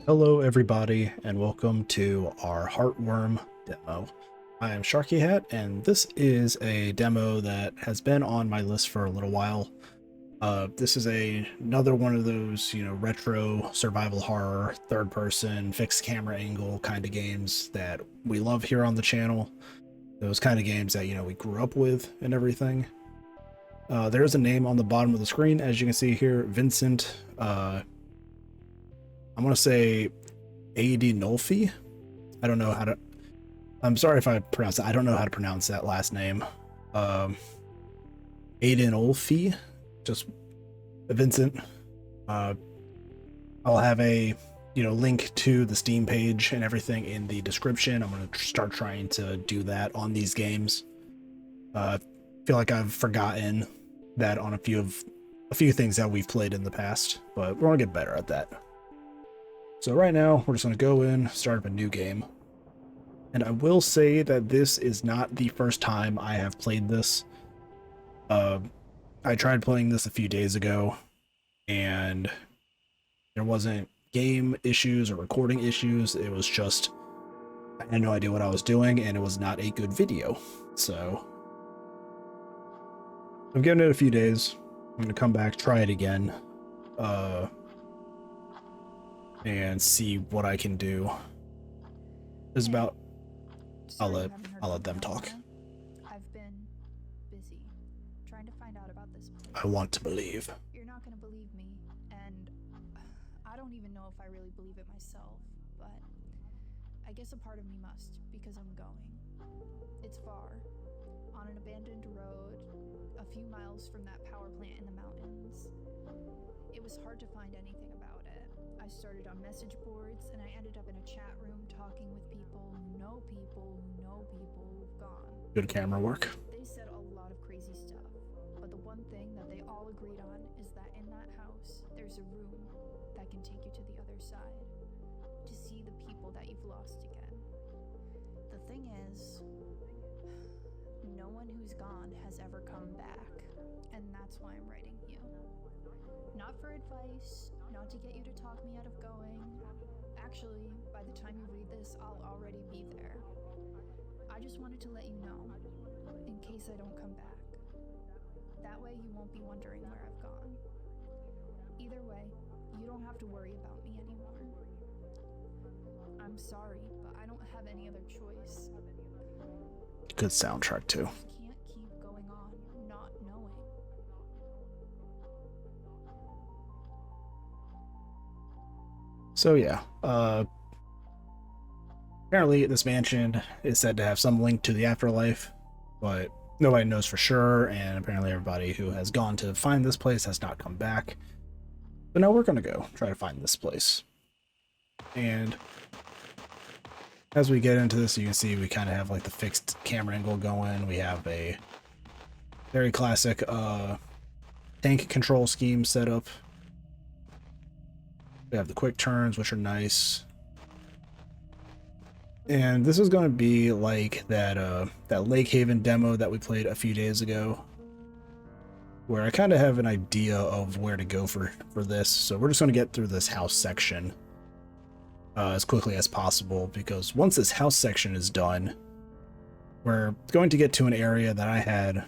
Hello everybody and welcome to our Heartworm demo. I am SharkyHat and this is a demo that has been on my list for a little while. This is another one of those, retro survival horror, third person, fixed camera angle kind of games that we love here on the channel. Those kind of games that, we grew up with and everything. There is a name on the bottom of the screen, as you can see here, Vincent. I'm going to say Adinolfi. I don't know how to, I'm sorry if I pronounce that. I don't know how to pronounce that last name. Adinolfi, just Vincent. I'll have a, link to the Steam page and everything in the description. I'm going to start trying to do that on these games. I feel like I've forgotten that on a few things that we've played in the past, but we're going to get better at that. So right now, we're just going to go in, start up a new game. And I will say that this is not the first time I have played this. I tried playing this a few days ago, and there wasn't game issues or recording issues. It was just, I had no idea what I was doing, and it was not a good video. So I've given it a few days. I'm going to come back, try it again. And see what I can do. It's about, I'll let them talk. I've been busy trying to find out about this place. I want to believe. You're not gonna believe me, and I don't even know if I really believe it myself, but I guess a part of me must, because I'm going. It's far, on an abandoned road, a few miles from that power plant in the mountains. It was hard to find anything about it. I started on message boards, and I ended up in a chat room talking with people who know people who know people who've gone. Good camera work. They said a lot of crazy stuff, but the one thing that they all agreed on is that in that house, there's a room that can take you to the other side, to see the people that you've lost again. The thing is, no one who's gone has ever come back, and that's why I'm writing you. Not for advice, not to get you to talk me out of going. Actually, by the time you read this, I'll already be there. I just wanted to let you know, in case I don't come back. That way you won't be wondering where I've gone. Either way, you don't have to worry about me anymore. I'm sorry, but I don't have any other choice. Good soundtrack too. I can't keep going on not knowing. So yeah, apparently this mansion is said to have some link to the afterlife, but nobody knows for sure, and apparently everybody who has gone to find this place has not come back. But now we're gonna go try to find this place. And as we get into this, you can see we kind of have like the fixed camera angle going. We have a very classic tank control scheme set up. We have the quick turns, which are nice. And this is going to be like that Lake Haven demo that we played a few days ago, where I kind of have an idea of where to go for this. So we're just going to get through this house section as quickly as possible, because once this house section is done, we're going to get to an area that I had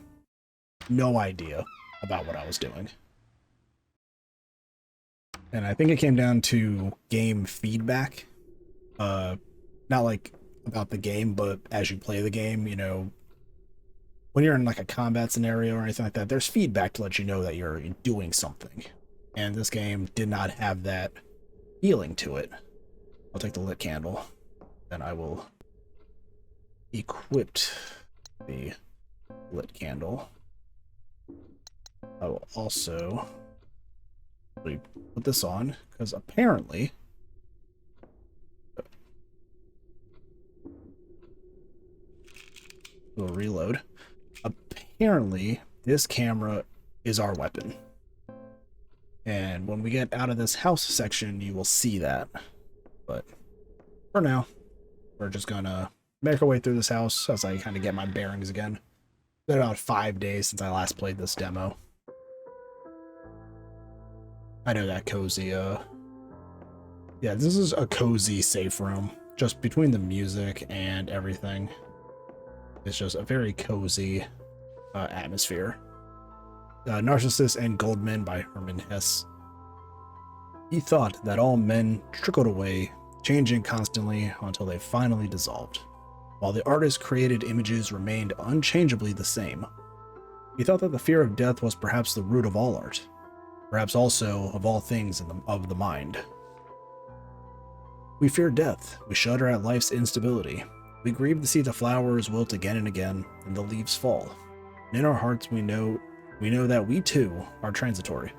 no idea about what I was doing. And I think it came down to game feedback. Not like about the game, but as you play the game, when you're in like a combat scenario or anything like that, there's feedback to let you know that you're doing something. And this game did not have that feeling to it. I'll take the lit candle, and I will equip the lit candle. I will also put this on, because apparently we'll reload. Apparently this camera is our weapon, and when we get out of this house section you will see that. But for now, we're just gonna make our way through this house as I kind of get my bearings again. It's been about 5 days since I last played this demo. I know that cozy Yeah, this is a cozy safe room. Just between the music and everything, it's just a very cozy atmosphere. Narcissus and Goldman by Hermann Hesse. He thought that all men trickled away, changing constantly until they finally dissolved, while the artist's created images remained unchangeably the same. He thought that the fear of death was perhaps the root of all art, perhaps also of all things of the mind. We fear death, we shudder at life's instability, we grieve to see the flowers wilt again and again, and the leaves fall. And in our hearts we know that we too are transitory,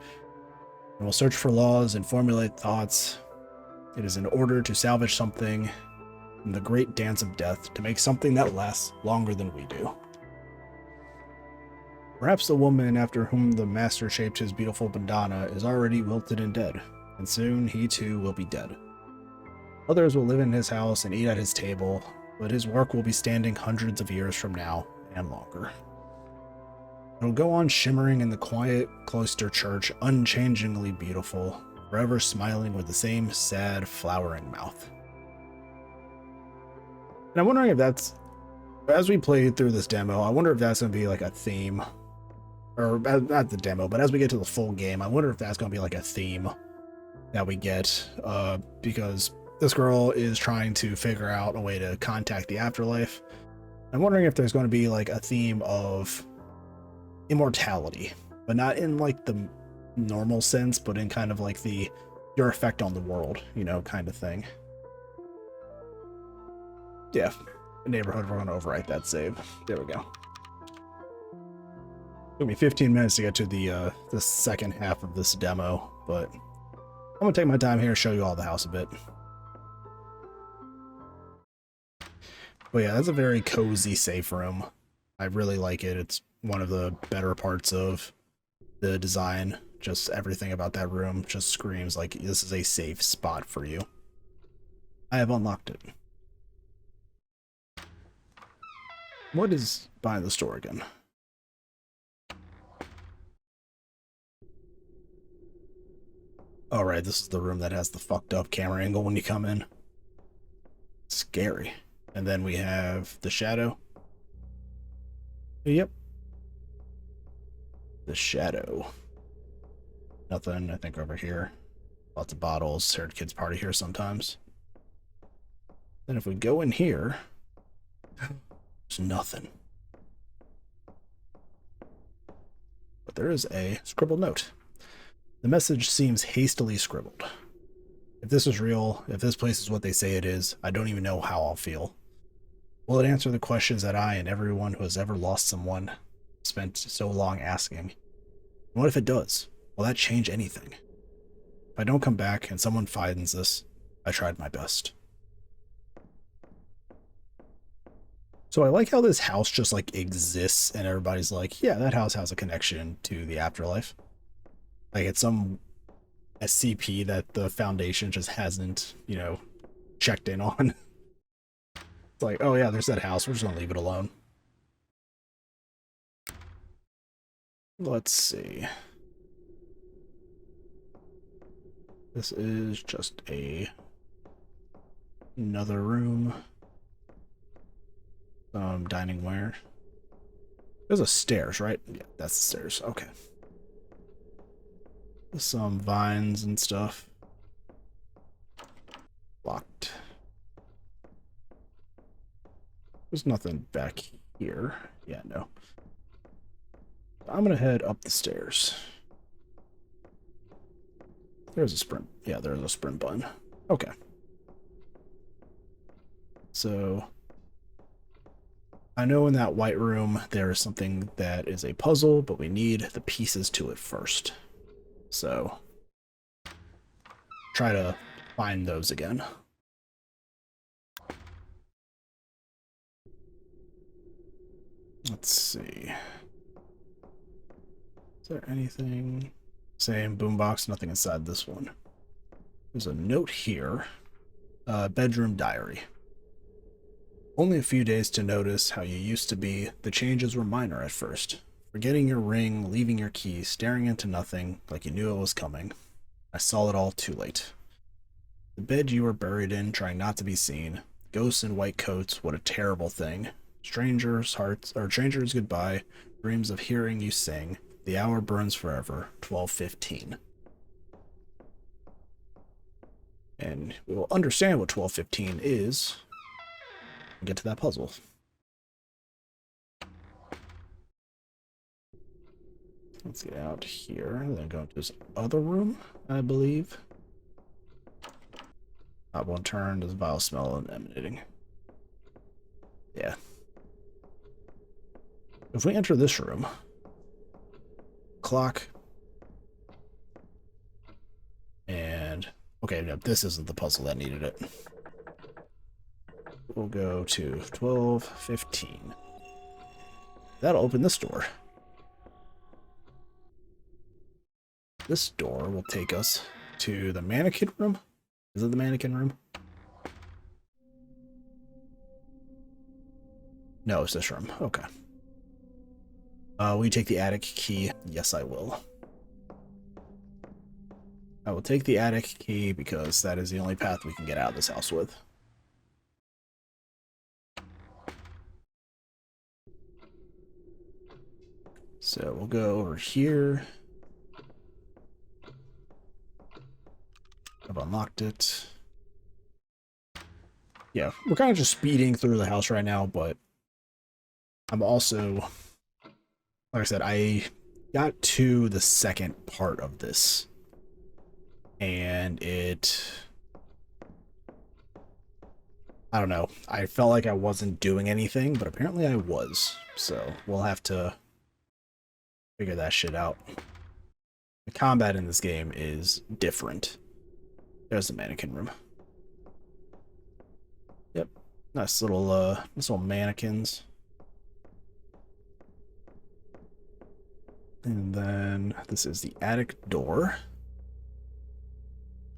and will search for laws and formulate thoughts. It is in order to salvage something from the great dance of death, to make something that lasts longer than we do. Perhaps the woman after whom the master shaped his beautiful bandana is already wilted and dead, and soon he too will be dead. Others will live in his house and eat at his table, but his work will be standing hundreds of years from now and longer. It'll go on shimmering in the quiet cloister church, unchangingly beautiful, forever smiling with the same sad, flowering mouth. And I'm wondering if that's, as we play through this demo, I wonder if that's going to be like a theme, or not the demo, but as we get to the full game, I wonder if that's going to be like a theme that we get, because this girl is trying to figure out a way to contact the afterlife. I'm wondering if there's going to be like a theme of immortality, but not in like the normal sense, but in kind of like your effect on the world, you know, kind of thing. Yeah, neighborhood, we're going to overwrite that save. There we go. Took me 15 minutes to get to the second half of this demo, but I'm going to take my time here and show you all the house a bit. But yeah, that's a very cozy safe room. I really like it. It's one of the better parts of the design. Just everything about that room just screams like this is a safe spot for you. I have unlocked it. What is behind the store again? All right, this is the room that has the fucked up camera angle when you come in. Scary. And then we have the shadow. Yep. The shadow. Nothing, I think, over here. Lots of bottles. Heard kids party here sometimes. Then if we go in here, there's nothing. But there is a scribbled note. The message seems hastily scribbled. If this is real, if this place is what they say it is, I don't even know how I'll feel. Will it answer the questions that I and everyone who has ever lost someone spent so long asking? And what if it does? Will that change anything? If I don't come back and someone finds this, I tried my best. So I like how this house just like exists and everybody's like, yeah, that house has a connection to the afterlife. Like it's some SCP that the Foundation just hasn't, you know, checked in on. It's like, oh yeah, there's that house. We're just gonna leave it alone. Let's see. This is just another room. Dining ware. There's a stairs, right? Yeah, that's the stairs. Okay. Some vines and stuff. Locked. There's nothing back here. Yeah, no. I'm gonna head up the stairs. There's a sprint. Yeah, there's a sprint button. Okay. So I know in that white room there is something that is a puzzle, but we need the pieces to it first. So try to find those again. Let's see. Is there anything? Same boombox, nothing inside this one. There's a note here. Bedroom diary. Only a few days to notice how you used to be. The changes were minor at first. Forgetting your ring, leaving your key, staring into nothing like you knew it was coming. I saw it all too late. The bed you were buried in, trying not to be seen. Ghosts in white coats, what a terrible thing. Strangers' hearts, or strangers goodbye. Dreams of hearing you sing. The hour burns forever. 12:15. And we will understand what 12:15 is and get to that puzzle. Let's get out here, then go into this other room, I believe. Top one turn, does vile smell emanating. Yeah. If we enter this room, clock, and okay, no, this isn't the puzzle that needed it. We'll go to 12:15. That'll open this door. This door will take us to the mannequin room. Is it the mannequin room? No, it's this room. Okay. Will you take the attic key? Yes, I will. I will take the attic key because that is the only path we can get out of this house with. So we'll go over here. I've unlocked it. Yeah, we're kind of just speeding through the house right now, but I'm also, like I said, I got to the second part of this, and I don't know, I felt like I wasn't doing anything, but apparently I was, so we'll have to figure that shit out. The combat in this game is different. There's the mannequin room. Yep. Nice little mannequins. And then this is the attic door.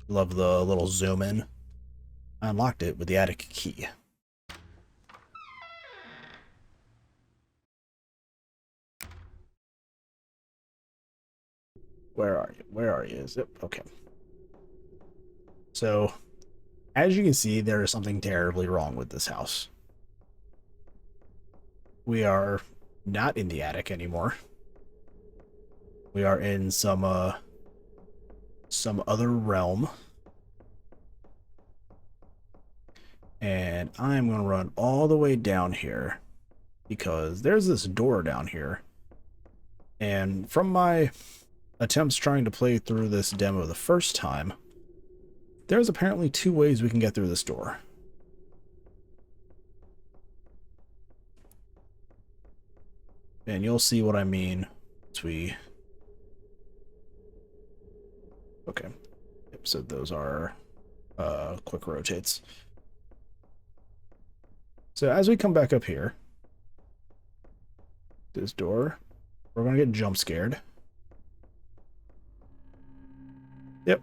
Love the little zoom in. I unlocked it with the attic key. Where are you? Where are you? Is it? Okay. So, as you can see, there is something terribly wrong with this house. We are not in the attic anymore. We are in some other realm. And I'm going to run all the way down here because there's this door down here. And from my attempts trying to play through this demo the first time, there's apparently 2 ways we can get through this door. And you'll see what I mean once we... Okay. Yep, so those are quick rotates. So as we come back up here, this door, we're going to get jump scared. Yep.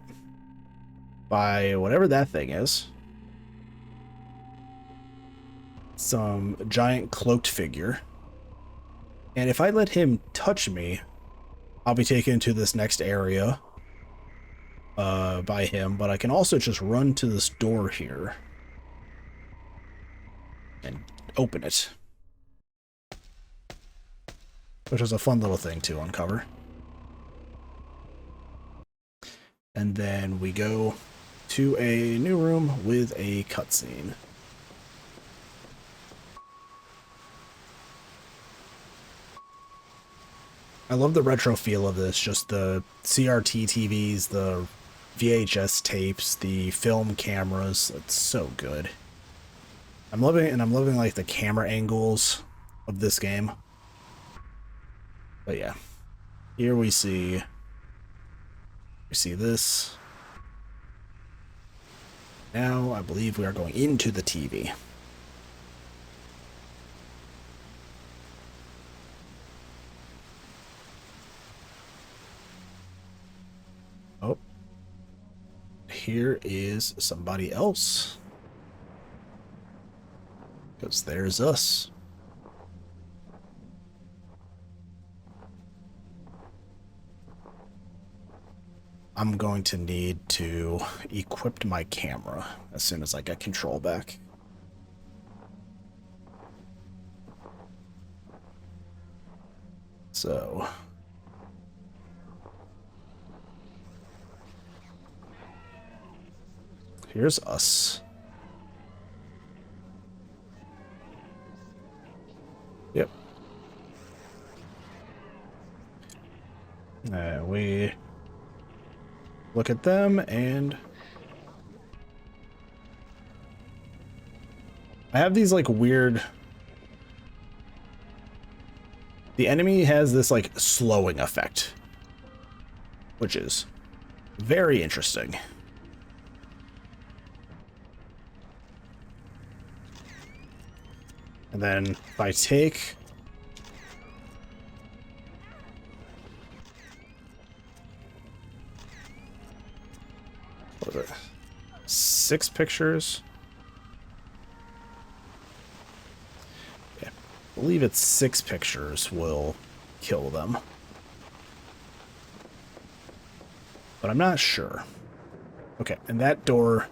By whatever that thing is. Some giant cloaked figure. And if I let him touch me, I'll be taken to this next area by him. But I can also just run to this door here and open it. Which is a fun little thing to uncover. And then we go to a new room with a cutscene. I love the retro feel of this, just the CRT TVs, the VHS tapes, the film cameras. It's so good. I'm loving like the camera angles of this game. But yeah, here we see this. Now I believe we are going into the TV. Oh, here is somebody else. Because there's us. I'm going to need to equip my camera as soon as I get control back. So here's us. Yep. We look at them, and I have these like weird... The enemy has this like slowing effect, which is very interesting. And then if I take... What was it? 6 pictures? Yeah, I believe it's 6 pictures will kill them. But I'm not sure. Okay, and that door...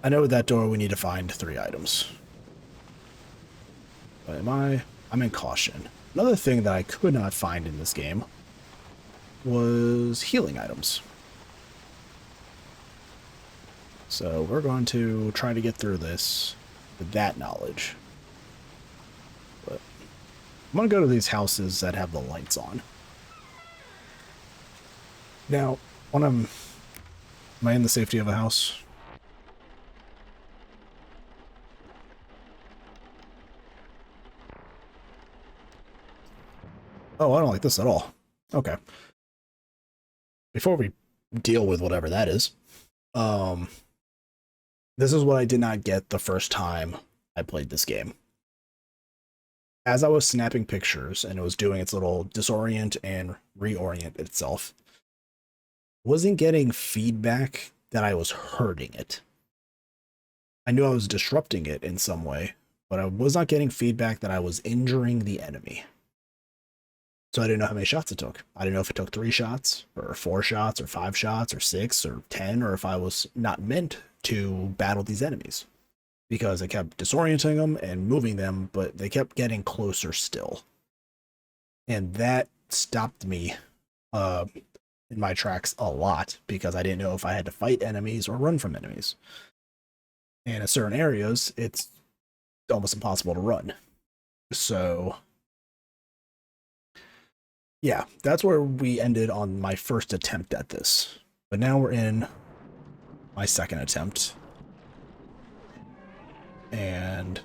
I know with that door we need to find 3 items. But I'm in caution. Another thing that I could not find in this game was healing items. So we're going to try to get through this with that knowledge. But I'm going to go to these houses that have the lights on. Now, am I in the safety of a house? Oh, I don't like this at all. Okay. Before we deal with whatever that is, this is what I did not get the first time I played this game. As I was snapping pictures and it was doing its little disorient and reorient itself, wasn't getting feedback that I was hurting it. I knew I was disrupting it in some way, but I was not getting feedback that I was injuring the enemy. So I didn't know how many shots it took. I didn't know if it took 3 shots, or 4 shots, or 5 shots, or 6, or 10, or if I was not meant to battle these enemies. Because I kept disorienting them and moving them, but they kept getting closer still. And that stopped me in my tracks a lot, because I didn't know if I had to fight enemies or run from enemies. And in certain areas, it's almost impossible to run. So... yeah, that's where we ended on my first attempt at this. But now we're in my second attempt. And...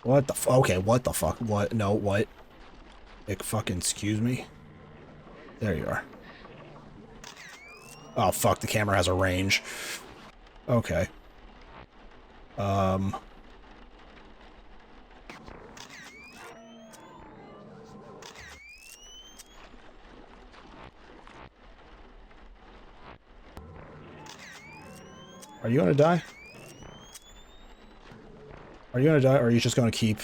what the okay, what the fuck? What? No, what? Like, fucking excuse me? There you are. Oh, fuck, the camera has a range. Okay. Are you gonna die? Are you gonna die, or are you just gonna keep...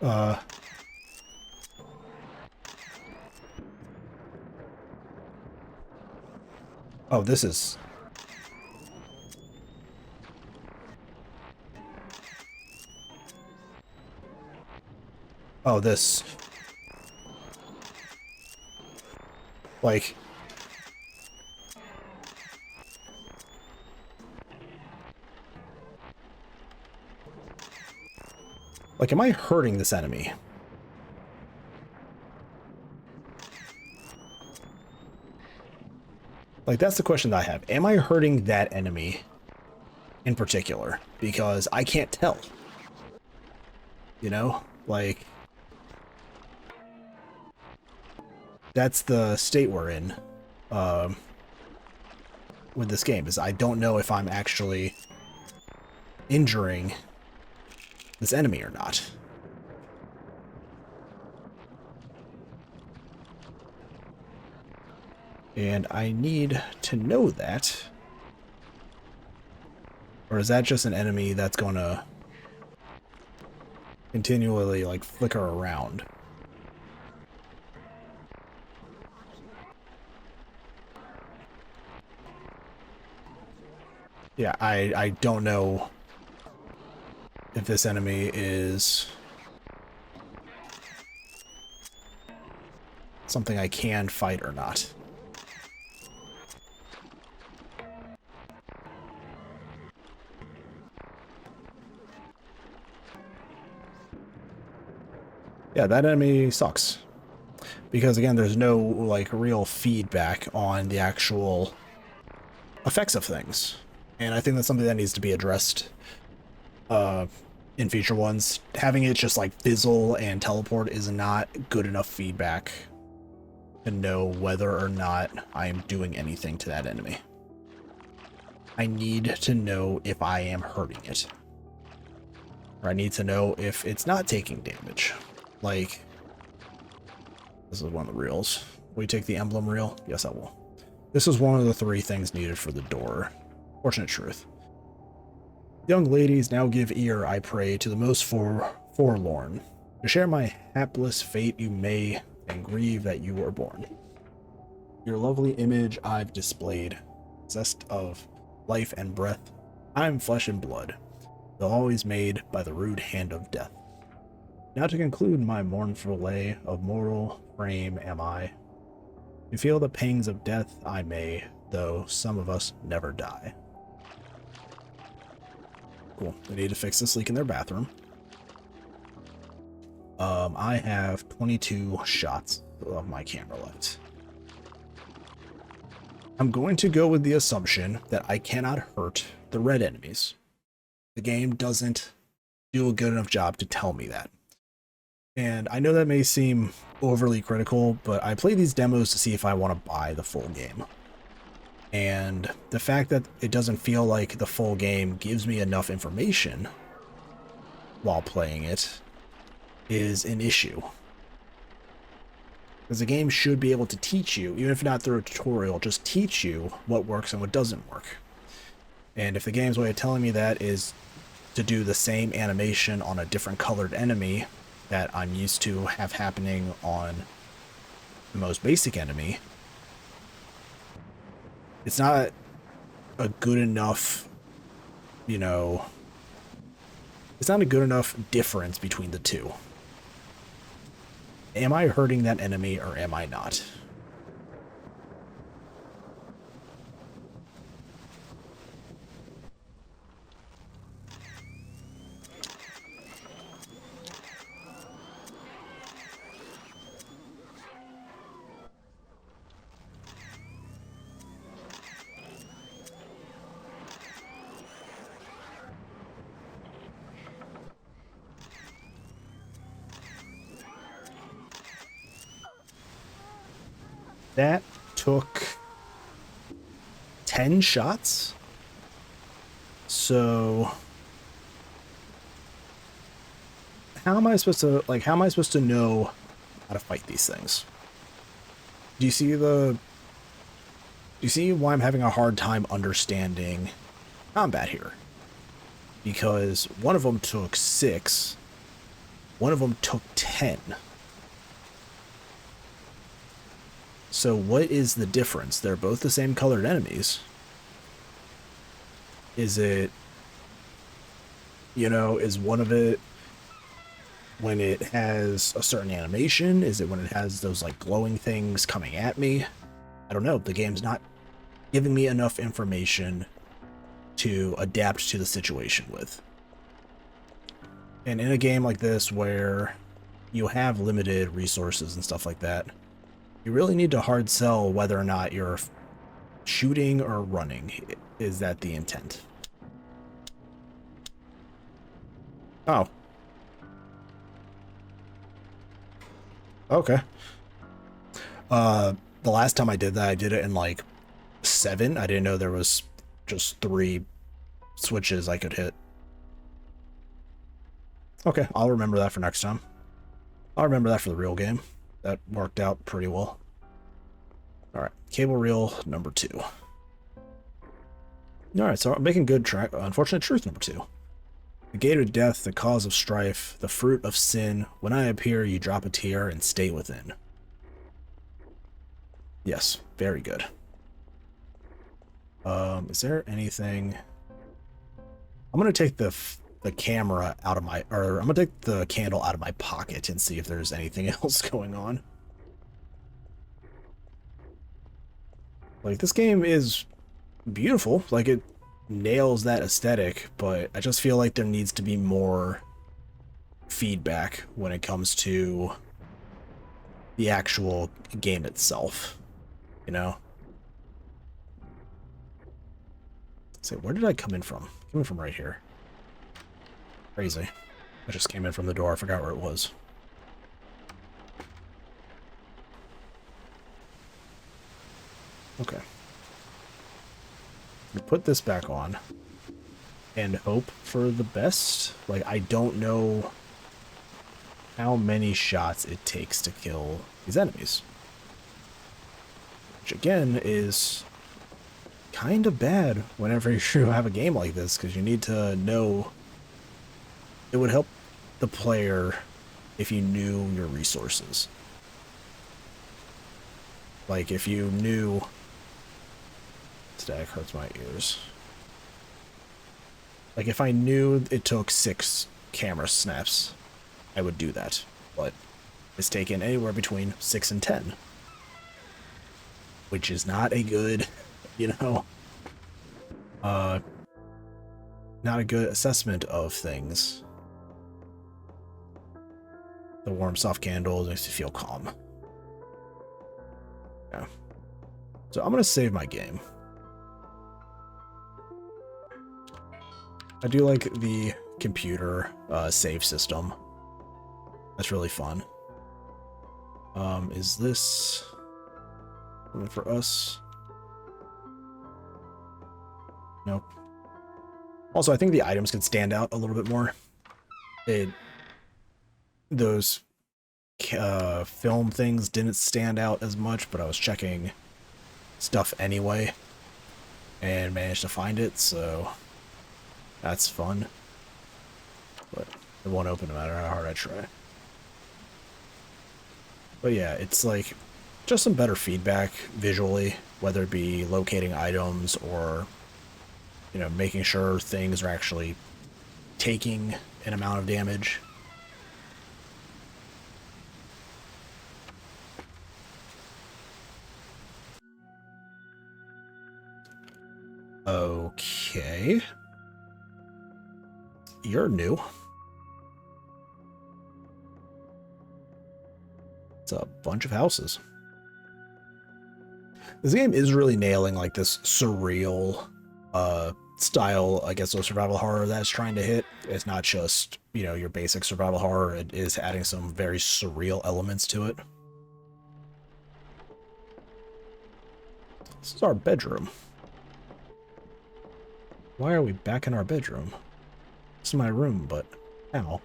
oh, this is... oh, this... like... like, am I hurting this enemy? Like, that's the question that I have. Am I hurting that enemy in particular? Because I can't tell. You know? Like... that's the state we're in with this game, is I don't know if I'm actually injuring this enemy or not. And I need to know that. Or is that just an enemy that's gonna... continually like flicker around. Yeah, I don't know if this enemy is something I can fight or not. Yeah, that enemy sucks. Because again, there's no like real feedback on the actual effects of things. And I think that's something that needs to be addressed in future ones. Having it just like fizzle and teleport is not good enough feedback to know whether or not I am doing anything to that enemy. I need to know if I am hurting it. Or I need to know if it's not taking damage. Like, this is one of the reels. Will you take the emblem reel? Yes, I will. This is one of the 3 things needed for the door. Fortunate truth. Young ladies, now give ear, I pray, to the most forlorn. To share my hapless fate you may, and grieve that you were born. Your lovely image I've displayed, possessed of life and breath. I'm flesh and blood, though always made by the rude hand of death. Now to conclude my mournful lay, of mortal frame am I. To feel the pangs of death I may, though some of us never die. Cool. They need to fix this leak in their bathroom. I have 22 shots of my camera left. I'm going to go with the assumption that I cannot hurt the red enemies. The game doesn't do a good enough job to tell me that. And I know that may seem overly critical, but I play these demos to see if I want to buy the full game. And the fact that it doesn't feel like the full game gives me enough information while playing it is an issue. Because the game should be able to teach you, even if not through a tutorial, just teach you what works and what doesn't work. And if the game's way of telling me that is to do the same animation on a different colored enemy that I'm used to have happening on the most basic enemy, it's not a good enough, you know, it's not a good enough difference between the two. Am I hurting that enemy or am I not? That took 10 shots. So how am I supposed to know how to fight these things? Do you see why I'm having a hard time understanding combat here? Because one of them took 6, one of them took 10. So what is the difference? They're both the same colored enemies. Is it, you know, is one of it when it has a certain animation? Is it when it has those like glowing things coming at me? I don't know. The game's not giving me enough information to adapt to the situation with. And in a game like this where you have limited resources and stuff like that, you really need to hard sell whether or not you're shooting or running. Is that the intent? Oh. Okay. The last time I did that, I did it in like 7. I didn't know there was just 3 switches I could hit. Okay, I'll remember that for next time. I'll remember that for the real game. That worked out pretty well. Alright, cable reel number 2. Alright, so I'm making good track. Unfortunate truth number 2. The gate of death, the cause of strife, the fruit of sin. When I appear, you drop a tear and stay within. Yes, very good. Is there anything? I'm gonna take the camera out of my, or I'm gonna take the candle out of my pocket and see if there's anything else going on. Like, this game is beautiful. Like, it nails that aesthetic, but I just feel like there needs to be more feedback when it comes to the actual game itself, you know? So where did I come in from? Coming from right here. Crazy. I just came in from the door. I forgot where it was. Okay. We put this back on and hope for the best. Like, I don't know how many shots it takes to kill these enemies. Which, again, is kind of bad whenever you have a game like this, because you need to know. It would help the player if you knew your resources. Like, if you knew... Static hurts my ears. Like, if I knew it took 6 camera snaps, I would do that. But it's taken anywhere between 6 and 10. Which is not a good, you know... not a good assessment of things. The warm, soft candle makes you feel calm. Yeah. So I'm gonna save my game. I do like the computer save system. That's really fun. Is this something for us? Nope. Also, I think the items could stand out a little bit more. Those film things didn't stand out as much, but I was checking stuff anyway and managed to find it, so that's fun. But it won't open no matter how hard I try. But yeah, it's like just some better feedback visually, whether it be locating items or, you know, making sure things are actually taking an amount of damage. Okay. You're new. It's a bunch of houses. This game is really nailing like this surreal style, I guess, of survival horror that's trying to hit. It's not just, you know, your basic survival horror. It is adding some very surreal elements to it. This is our bedroom. Why are we back in our bedroom? This is my room, but how?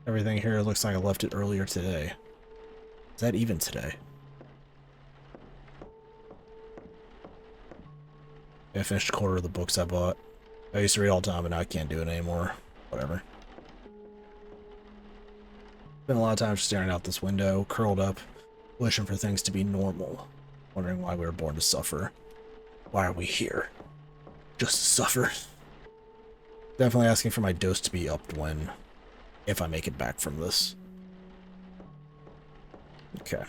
Everything here looks like I left it earlier today. Is that even today? I finished a quarter of the books I bought. I used to read all the time, but now I can't do it anymore. Whatever. Spent a lot of time just staring out this window, curled up, wishing for things to be normal. Wondering why we were born to suffer. Why are we here? Just to suffer? Definitely asking for my dose to be upped when... if I make it back from this. Okay.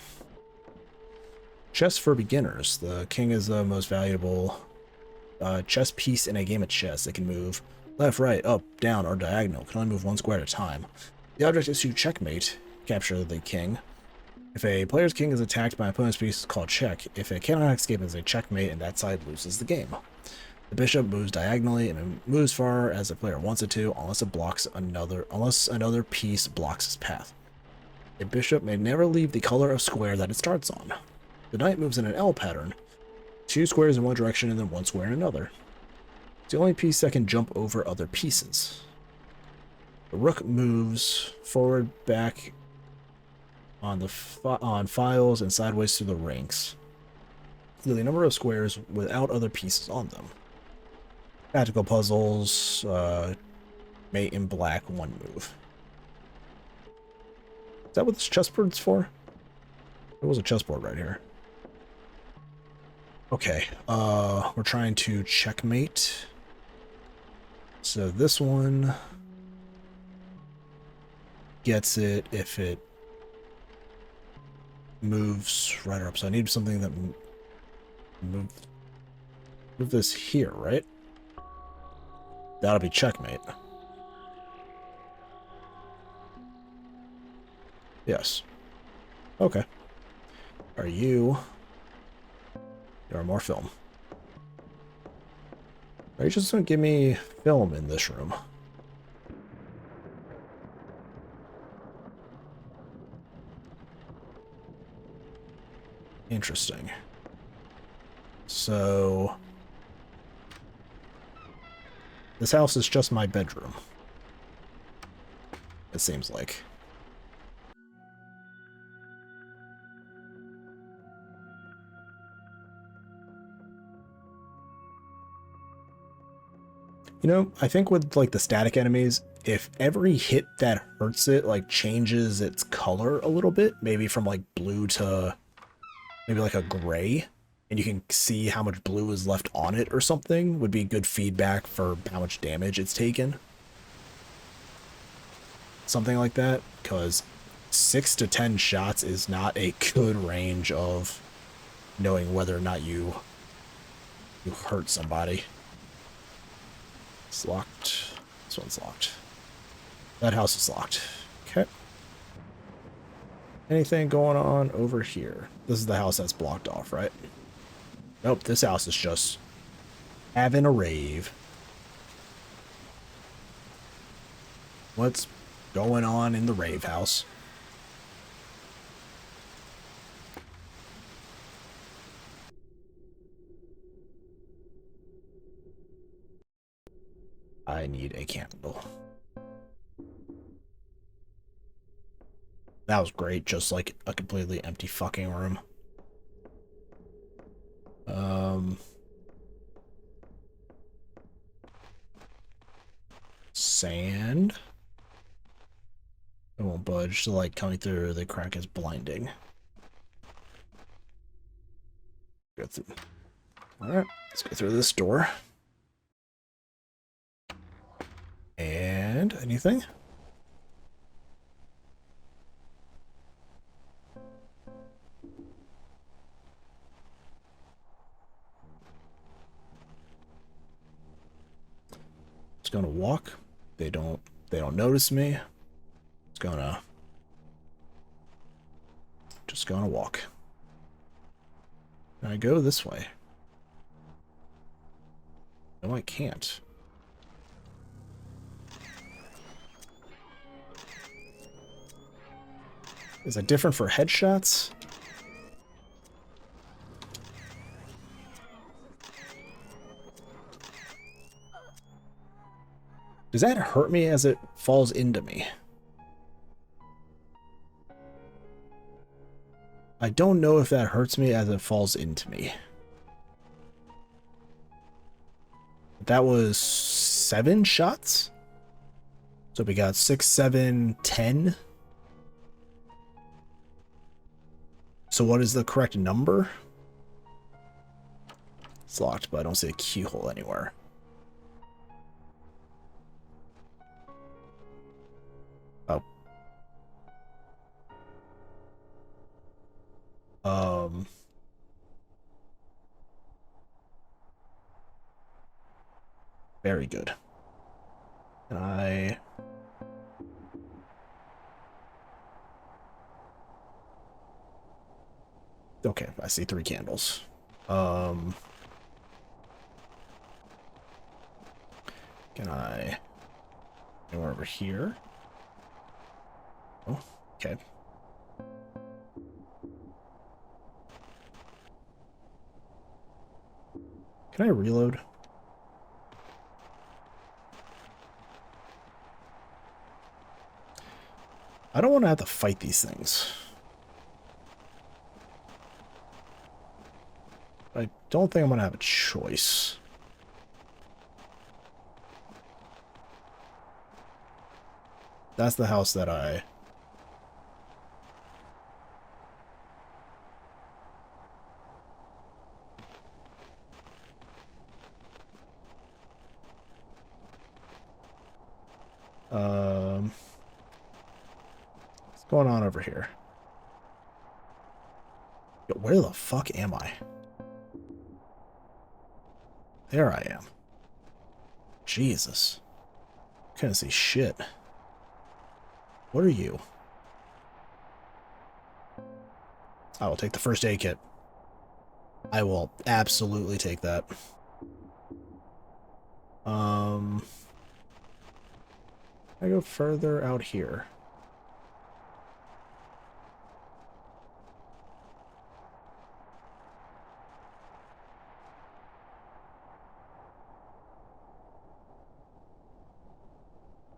Chess for beginners. The king is the most valuable chess piece in a game of chess. It can move left, right, up, down, or diagonal. It can only move 1 square at a time. The object is to checkmate, capture the king. If a player's king is attacked by an opponent's piece, it's called check. If it cannot escape, it's a checkmate, and that side loses the game. The bishop moves diagonally and moves far as the player wants it to, unless another piece blocks his path. A bishop may never leave the color of square that it starts on. The knight moves in an L pattern, 2 squares in one direction and then 1 square in another. It's the only piece that can jump over other pieces. The rook moves forward, back on files, and sideways through the ranks. The number of squares without other pieces on them. Tactical puzzles, mate in black, 1 move. Is that what this chessboard's for? There was a chessboard right here. Okay, we're trying to checkmate. So this one gets it if it moves right or up. So I need something that move this here, right? That'll be checkmate. Yes. Okay. Are you? There are more film. Are you just gonna give me film in this room? Interesting. So this house is just my bedroom. It seems like. You know, I think with like the static enemies, if every hit that hurts it like changes its color a little bit, maybe from like blue to maybe like a gray, and you can see how much blue is left on it or something, would be good feedback for how much damage it's taken. Something like that, because 6 to 10 shots is not a good range of knowing whether or not you hurt somebody. It's locked. This one's locked. That house is locked. Okay. Anything going on over here? This is the house that's blocked off, right? Nope, this house is just having a rave. What's going on in the rave house? I need a candle. That was great, just like a completely empty fucking room. Sand. It won't budge. The light coming through the crack is blinding. Go through. Alright, let's go through this door. And anything? It's gonna walk. They don't notice me. It's gonna just gonna walk. Can I go this way? No, I can't. Is it different for headshots? Does that hurt me as it falls into me? I don't know if that hurts me as it falls into me. That was 7 shots? So we got 6, 7, 10. So what is the correct number? It's locked, but I don't see a keyhole anywhere. Oh. Very good. And okay, I see 3 candles. Can I go over here? Oh, okay. Can I reload? I don't want to have to fight these things. I don't think I'm going to have a choice. That's the house that I... What's going on over here? Yo, where the fuck am I? There I am. Jesus. Couldn't see shit. What are you? I will take the first aid kit. I will absolutely take that. I go further out here.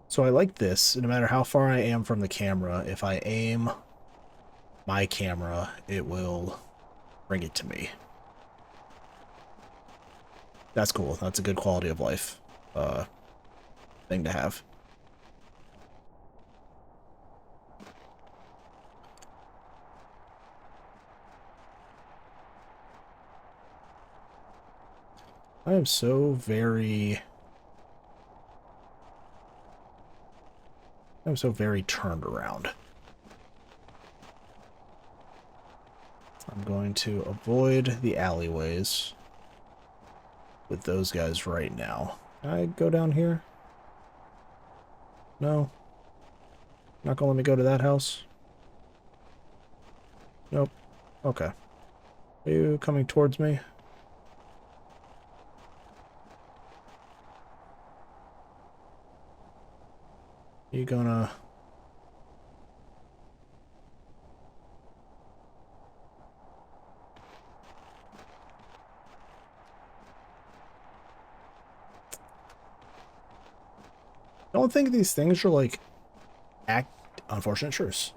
So I like this. No matter how far I am from the camera, if I aim my camera, it will bring it to me. That's cool. That's a good quality of life thing to have. I am so very... I'm so very turned around. I'm going to avoid the alleyways with those guys right now. Can I go down here? No. Not gonna let me go to that house? Nope. Okay. Are you coming towards me? You gonna... I don't think these things are like unfortunate truths.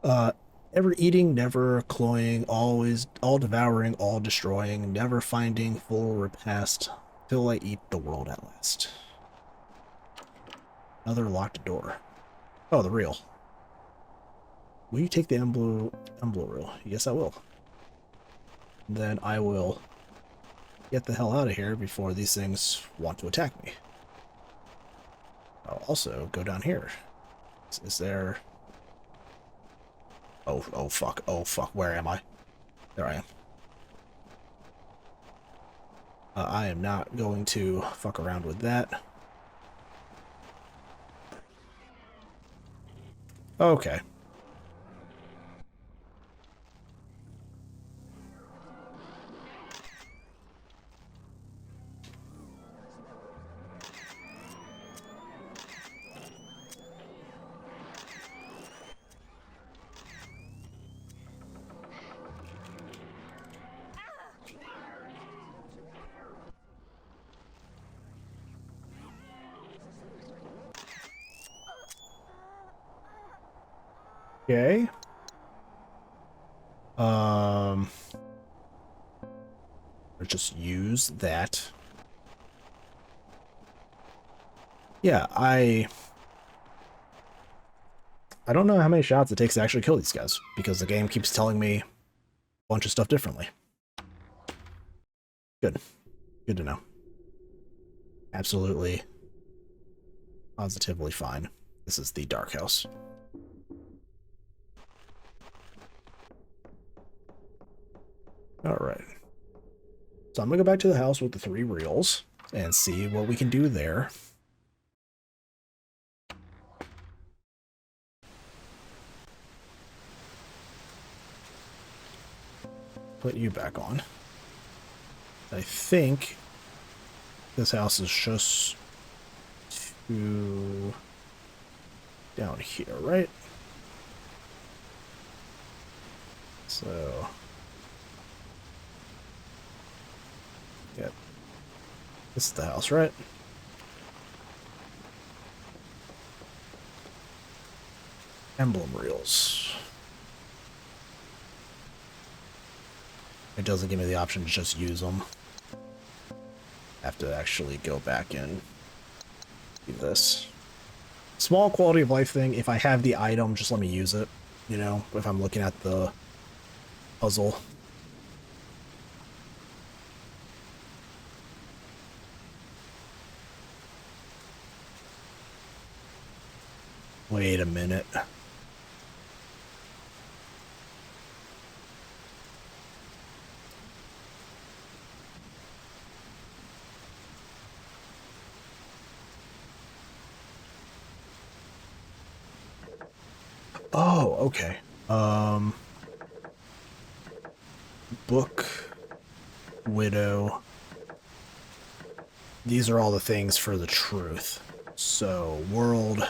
Ever eating, never cloying, always all devouring, all destroying, never finding full repast till I eat the world at last. Another locked door. Oh, the reel. Will you take the emblem reel? Yes, I will. Then I will get the hell out of here before these things want to attack me. I'll also go down here. Is there... Oh fuck, where am I? There I am. I am not going to fuck around with that. Okay. Okay. Let's just use that. Yeah, I don't know how many shots it takes to actually kill these guys, because the game keeps telling me a bunch of stuff differently. Good. Good to know. Absolutely. Positively fine. This is the dark house. Alright. So I'm going to go back to the house with the 3 reels and see what we can do there. Put you back on. I think this house is just to down here, right? So yeah, this is the house, right? Emblem reels. It doesn't give me the option to just use them. I have to actually go back and do this. small quality of life thing. If I have the item, just let me use it. You know, if I'm looking at the puzzle. Wait a minute. Oh, okay. Book, widow. These are all the things for the truth. So, world.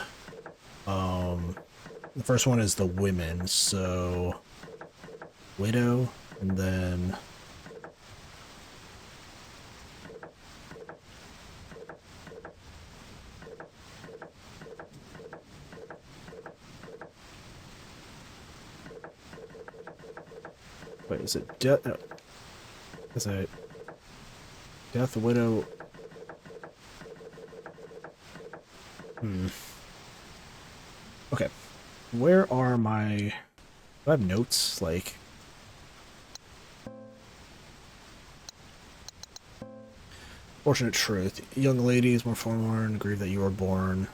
The first one is the women. So, widow, and then wait, is it death? No. Is it death, widow? Okay. Where are my... Do I have notes? Like... Fortunate truth. Young ladies, more forlorn, grieve that you were born.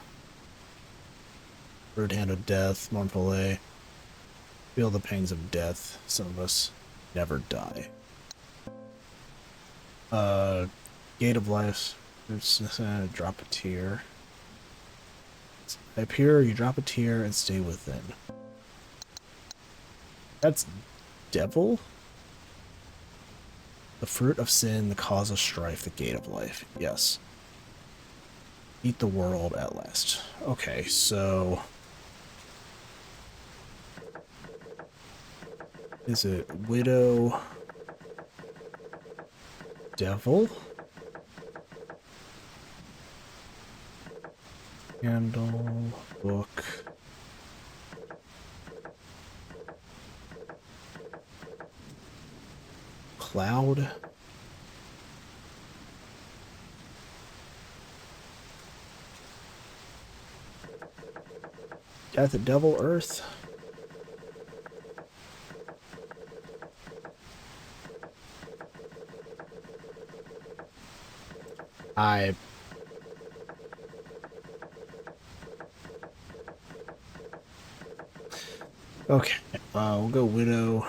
Rude hand of death, mournful lay. Feel the pangs of death. Some of us never die. Gate of life. Drop a tear. I appear, you drop a tear and stay within. That's devil? The fruit of sin, the cause of strife, the gate of life. Yes. Eat the world at last. Okay, so... Is it widow? Devil? Candle, book. Cloud. Death, devil, earth. Okay, we'll go widow.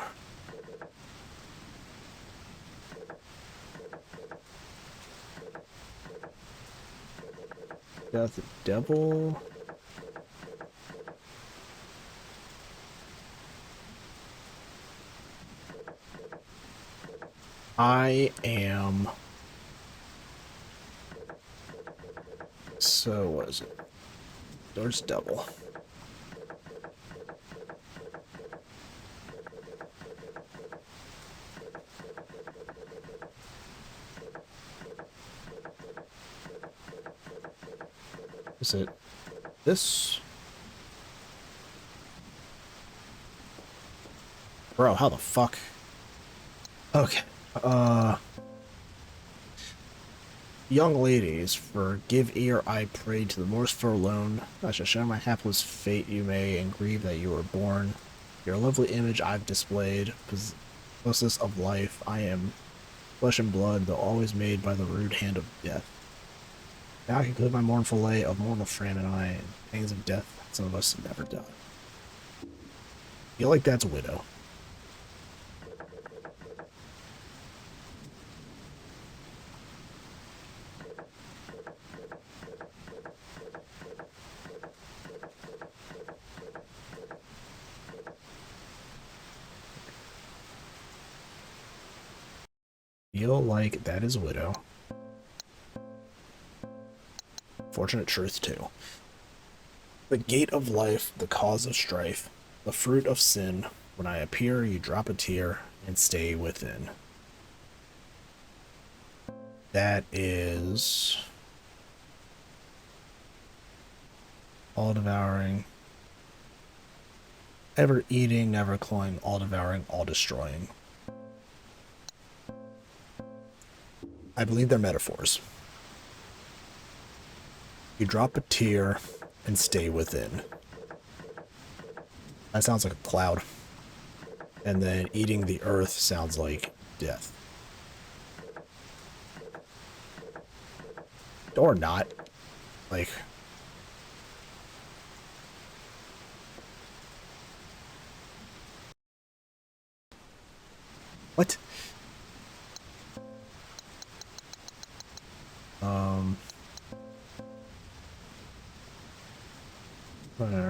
Death, devil. I am... So, what is it? There's devil. Is it this? Bro, how the fuck? Okay. Young ladies, forgive ear I pray to the most forlorn. I shall share my hapless fate you may, and grieve that you were born. Your lovely image I've displayed, possessess of life, I am flesh and blood, though always made by the rude hand of death. Now I conclude my mournful lay of mortal frame and I, and pangs of death, some of us never die. Feel like that's a widow. Feel like that is widow. Fortunate truth too. The gate of life, the cause of strife, the fruit of sin. When I appear, you drop a tear and stay within. That is all devouring, ever eating, never cloying, all devouring, all destroying. I believe they're metaphors. You drop a tear and stay within. That sounds like a cloud. And then eating the earth sounds like death. Or not. Like... What?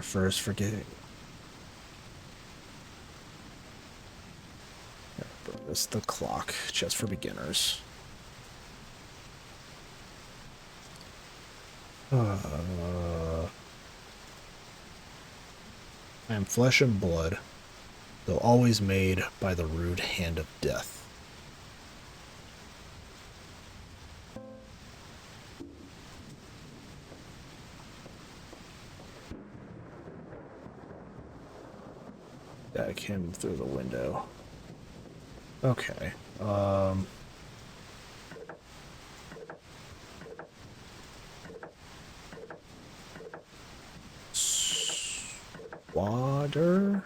First forgetting. This is the clock, just for beginners. I am flesh and blood, though always made by the rude hand of death. That came through the window. Okay. Water?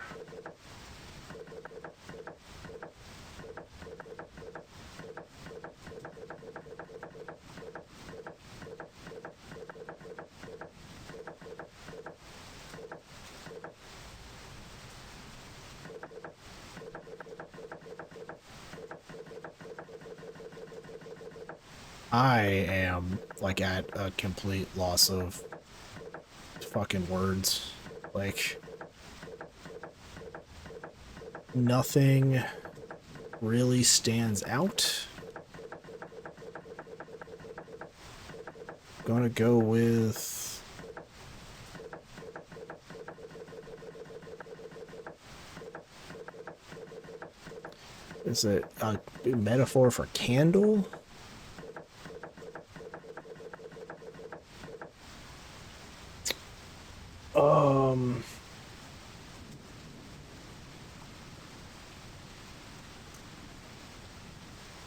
I am, like, at a complete loss of fucking words. Like, nothing really stands out. Gonna go with... Is it a metaphor for candle?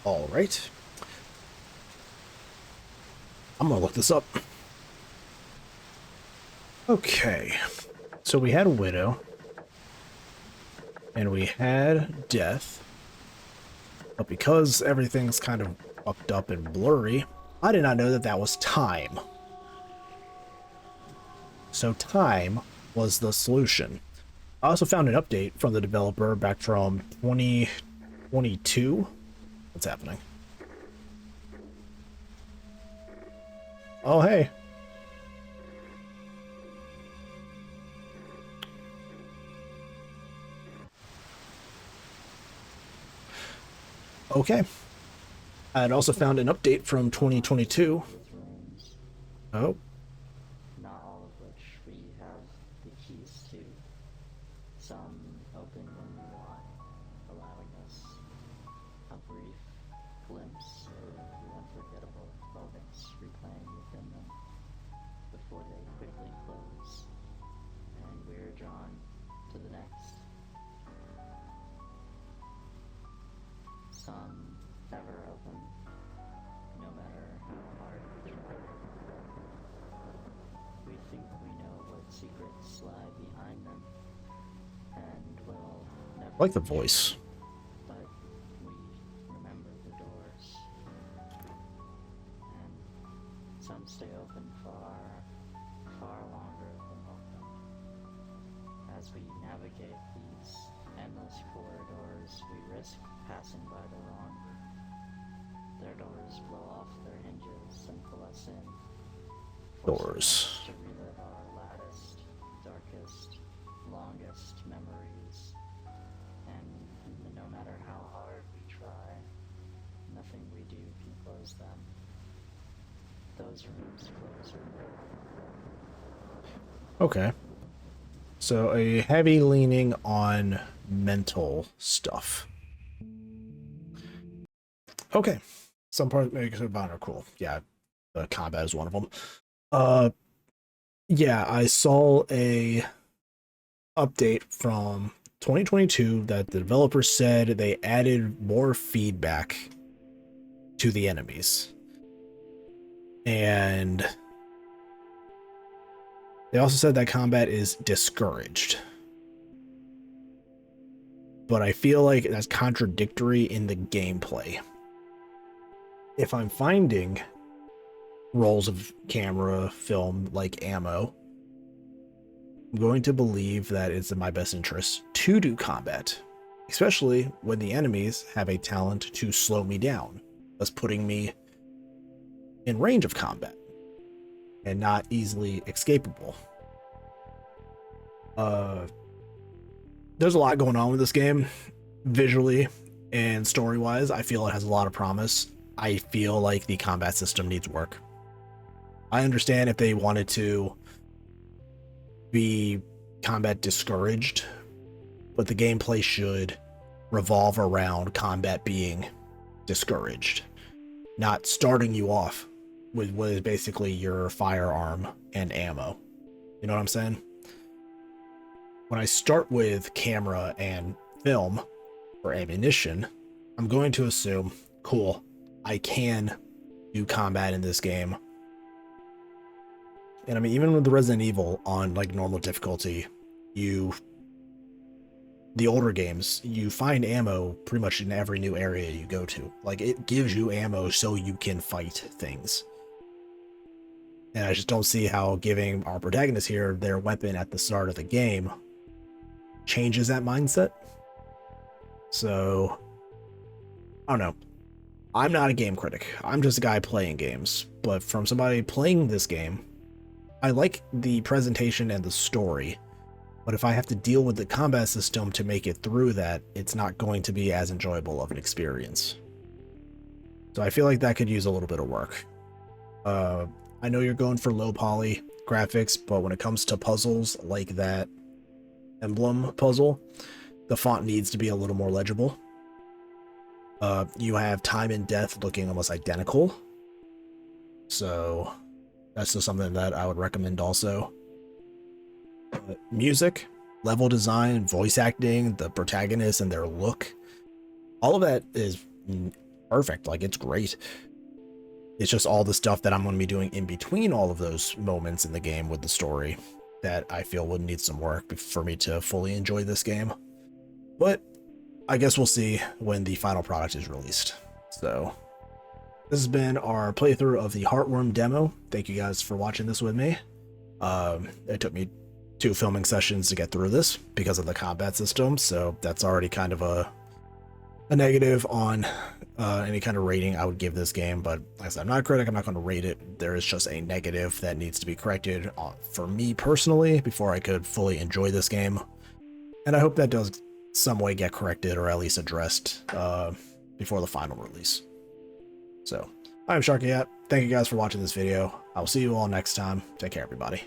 All right. I'm gonna look this up. Okay. So we had a widow. And we had death. But because everything's kind of fucked up and blurry, I did not know that that was time. So time was the solution. I also found an update from the developer back from 2022. What's happening? Oh, hey. Okay. I'd also found an update from 2022. Oh. Not all of which we have the keys to. Some open when we want, allowing us a brief glimpse of the unforgettable moments replaying within them before they quickly close, and we're drawn to the next. Some never open, no matter how hard we try. We think we know what secrets lie behind them, and will never. I like the voice. But we remember the doors, and some stay open far, far longer than welcome. As we navigate these endless corridors, we risk passing by the wrong. Their doors blow off their hinges and pull us in. Doors. To relive our laddest, darkest, longest memories. And no matter how hard we try, nothing we do can close them. Those rooms close or Okay. So a heavy leaning on mental stuff. Okay. Some parts make it about are cool. Yeah. The combat is one of them. Yeah, I saw a update from 2022 that the developer said they added more feedback to the enemies. And They also said that combat is discouraged. But I feel like that's contradictory in the gameplay. If I'm finding rolls of camera, film, like ammo, I'm going to believe that it's in my best interest to do combat, especially when the enemies have a talent to slow me down, thus putting me in range of combat and not easily escapable. There's a lot going on with this game, visually and story-wise. I feel it has a lot of promise. I feel like the combat system needs work. I understand if they wanted to be combat discouraged, but the gameplay should revolve around combat being discouraged, not starting you off with what is basically your firearm and ammo. You know what I'm saying? When I start with camera and film or ammunition, I'm going to assume, cool, I can do combat in this game. And I mean, even with the Resident Evil on like normal difficulty, the older games, you find ammo pretty much in every new area you go to. Like, it gives you ammo so you can fight things. And I just don't see how giving our protagonist here their weapon at the start of the game changes that mindset. So, I don't know. I'm not a game critic. I'm just a guy playing games. But from somebody playing this game, I like the presentation and the story. But if I have to deal with the combat system to make it through that, it's not going to be as enjoyable of an experience. So I feel like that could use a little bit of work. I know you're going for low poly graphics, but when it comes to puzzles like that emblem puzzle, the font needs to be a little more legible. You have time and death looking almost identical. So that's just something that I would recommend also. Music, level design, voice acting, the protagonists and their look, all of that is perfect. Like, it's great. It's just all the stuff that I'm going to be doing in between all of those moments in the game with the story that I feel would need some work for me to fully enjoy this game. But I guess we'll see when the final product is released. So this has been our playthrough of the Heartworm demo. Thank you guys for watching this with me. It took me 2 filming sessions to get through this because of the combat system, so that's already kind of a negative on any kind of rating I would give this game. But like I said, I'm not a critic, I'm not going to rate it. There is just a negative that needs to be corrected for me personally before I could fully enjoy this game, and I hope that does some way get corrected or at least addressed before the final release. So I'm SharkyHat. Thank you guys for watching this video. I will see you all next time. Take care, everybody.